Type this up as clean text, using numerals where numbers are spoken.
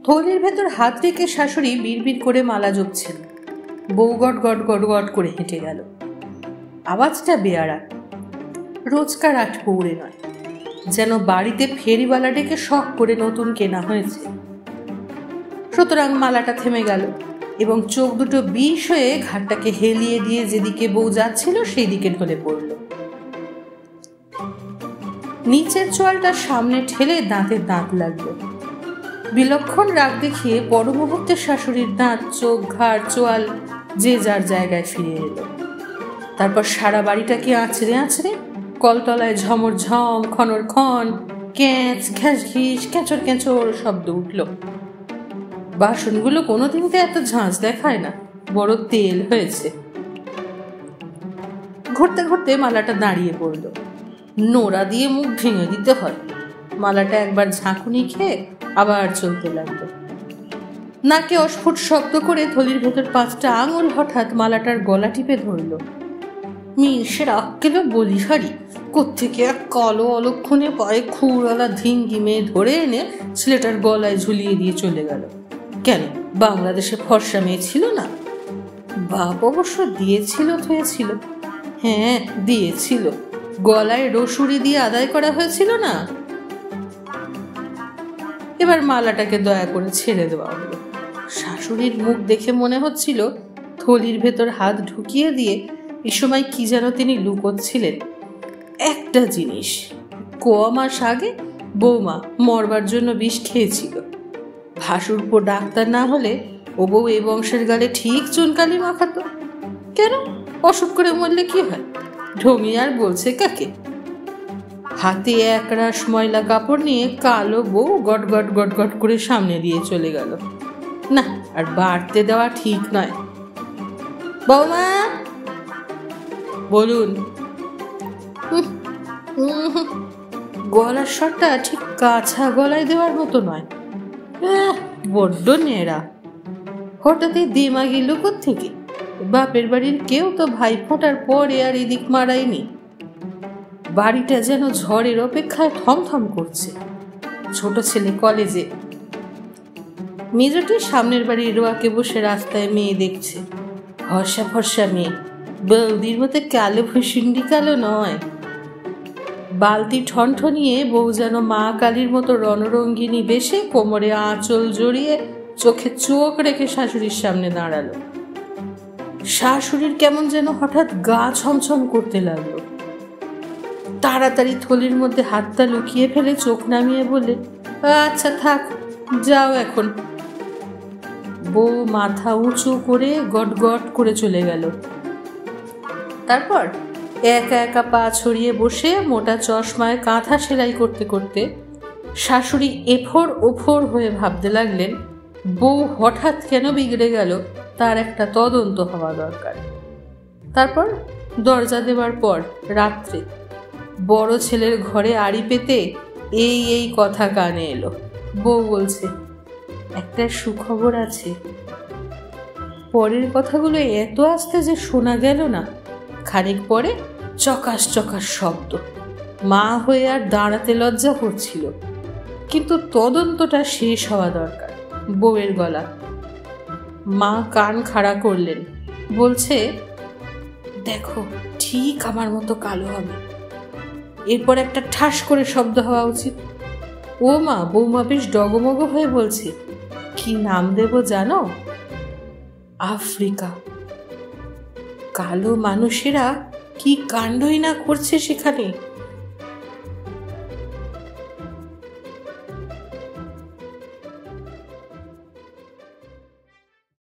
থলির ভেতর হাত রেখে শাশুড়ি বিড়বিড় করে মালা জপছেন। বউ গট গট গট গট করে হেঁটে গেল। আওয়াজটা বেয়ারা, রোজকার আট পৌড়ে নয়, যেন বাড়িতে ফেরিওয়ালা ডেকে শখ করে নতুন কেনা হয়েছে। সুতরাং মালাটা থেমে গেল এবং চোখ দুটো বিষ হয়ে ঘাটটাকে হেলিয়ে দিয়ে যেদিকে বউ যাচ্ছিল সেই দিকে ঢলে পড়ল। নিচের চোয়ালটা সামনে ঠেলে দাঁতে দাঁত লাগলো। বিলক্ষণ রাগ দেখিয়ে পর মুহূর্তে শাশুড়ির দাঁত, চোখ, ঘাড়, চোয়াল যে যার জায়গায় ফিরে এলো। তারপর সারা বাড়িটাকে আঁচড়ে আঁচড়ে কলতলায় ঝমর ঝম, খনর খন, ক্যাঁচ ঘ্যাস ঘিস, ক্যাঁচর ক্যাঁচর শব্দ উঠল। বাসনগুলো কোনোদিন তো এত ঝাঁঝ দেখায় না, বড় তেল হয়েছে। ঘুরতে ঘুরতে মালাটা দাঁড়িয়ে পড়ল। নোড়া দিয়ে মুখ ভেঙে দিতে হয়। মালাটা একবার ঝাঁকুনি খেয়ে আবার চলতে লাগলো। নাকে অস্ফুট শব্দ করে থলির ভেতর 5টা আঙুল হঠাৎ মালাটার গলা টিপে ধরল। মিশের আক্কেলে বলিহারি কোত্থেকে এক কালো অলক্ষণে পায়ে খুরওয়ালা ধিঙ্গি মেয়ে ধরে এনে ছেলেটার গলায় ঝুলিয়ে দিয়ে চলে গেল। কেন, বাংলাদেশে ফর্সা মেয়ে ছিল না? বাপ অবশ্য দিয়েছিল থয়েছিল। হ্যাঁ, দিয়েছিল। গলায় রসুরি দিয়ে আদায় করা হয়েছিল না? এবার মালাটাকে দয়া করে ছেড়ে দেওয়া হলো। শাশুড়ির মুখ দেখে মনে হচ্ছিল থলির ভেতর হাত ঢুকিয়ে দিয়ে এ সময় কি যেন তিনি লুকোচ্ছিলেন। একটা জিনিস, কয় মাস আগে বৌমা মরবার জন্য বিষ খেয়েছিল। ভাসুরপো ডাক্তার না হলে ও বউ এ বংশের গালে ঠিক চুনকালি মাখাতো। কেন, অসুখ করে মরলে কি হয়? ঢমি আর বলছে কাকে? হাতে একরাশ ময়লা কাপড় নিয়ে কালো বউ গট গট গট গট করে সামনে দিয়ে চলে গেল। না, আর বাড়তে দেওয়া ঠিক নয়। বৌমা, বলুন। গলার স্বরটা ঠিক কাছা গলায় দেওয়ার মতো নয়, বড্ড নেড়া। হঠাৎই দিমাগি লুকোর থেকে বাপের বাড়ির কেউ তো ভাই ফোটার পরে আর এদিক মারায়নি। বাড়িটা যেন ঝড়ের অপেক্ষায় থমথম করছে। ছোট ছেলে কলেজে, মেজটি সামনের বাড়ির রোয়াকে বসে রাস্তায় মেয়ে দেখছে। ফর্সা ফর্সা মেয়ে, বৌদির মতো কালো ভুসুন্ডি কালো নয়। বালতি ঠনঠনিয়ে বউ যেন মা কালীর মতো রণরঙ্গিনী বেশে কোমরে আঁচল জড়িয়ে চোখে চোখ রেখে শাশুড়ির সামনে দাঁড়ালো। শাশুড়ির কেমন যেন হঠাৎ গা ছমছম করতে লাগলো। তাড়াতাড়ি থলির মধ্যে হাতটা লুকিয়ে ফেলে চোখ নামিয়ে বলে, আচ্ছা থাক, যাও এখন। বউ মাথা উঁচু করে গট গট করে চলে গেল। তারপর একা একা পা ছড়িয়ে বসে মোটা চশমায় কাঁথা সেলাই করতে করতে শাশুড়ি এফোর ওফোর হয়ে ভাবতে লাগলেন বউ হঠাৎ কেন বিগড়ে গেল তার একটা তদন্ত হওয়া দরকার। তারপর দরজা দেওয়ার পর রাত্রে বড় ছেলের ঘরে আড়ি পেতে এই কথা কানে এলো। বউ বলছে, একটা সুখবর আছে। পরের কথাগুলো এত আস্তে যে শোনা গেল না। খানিক পরে চকাশ চকাশ শব্দ। মা হয়ে আর দাঁড়াতে লজ্জা করছিল, কিন্তু তদন্তটা শেষ হওয়া দরকার। বউয়ের গলা। মা কান খাড়া করলেন, বলছে, দেখো ঠিক আমার মতো কালো হবে। এরপর একটা ঠাস করে শব্দ হওয়া উচিত। ও মা, বৌমা বেশ ডগমগ হয়ে বলছে, কি নাম দেব জানো? আফ্রিকা। কালো মানুষেরা কি কাণ্ডই না করছে সেখানে।